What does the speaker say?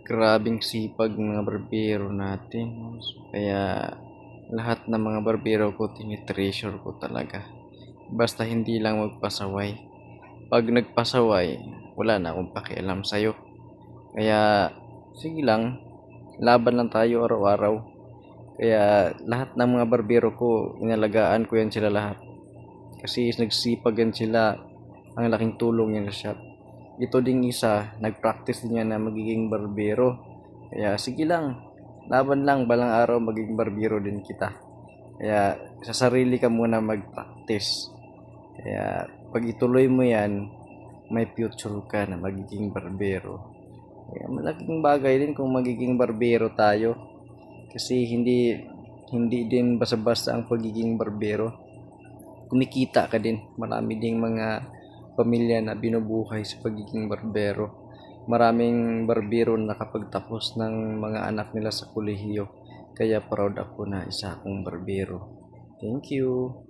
Grabeng sipag ng mga barbero natin. Kaya lahat ng mga barbero ko tinitreasure ko talaga. Basta hindi lang magpasaway. Pag nagpasaway, wala na akong pakialam sa'yo. Kaya sige lang, laban lang tayo araw-araw. Kaya lahat ng mga barbero ko, inalagaan ko yan sila lahat. Kasi nagsipag yan sila, ang laking tulong yan sa shop. Ito ding isa, nag-practice din yan na magiging barbero. Kaya sige lang, laban lang, balang araw magiging barbero din kita. Kaya sa sarili ka muna mag-practice. Kaya pag ituloy mo yan, may future ka na magiging barbero. Kaya malaking bagay din kung magiging barbero tayo. Kasi hindi din basta-basta ang pagiging barbero. Kumikita ka din. Marami ding mga pamilya na binubuhay sa pagiging barbero. Maraming barbero na nakapagtapos ng mga anak nila sa kolehiyo. Kaya proud ako na isa akong barbero. Thank you.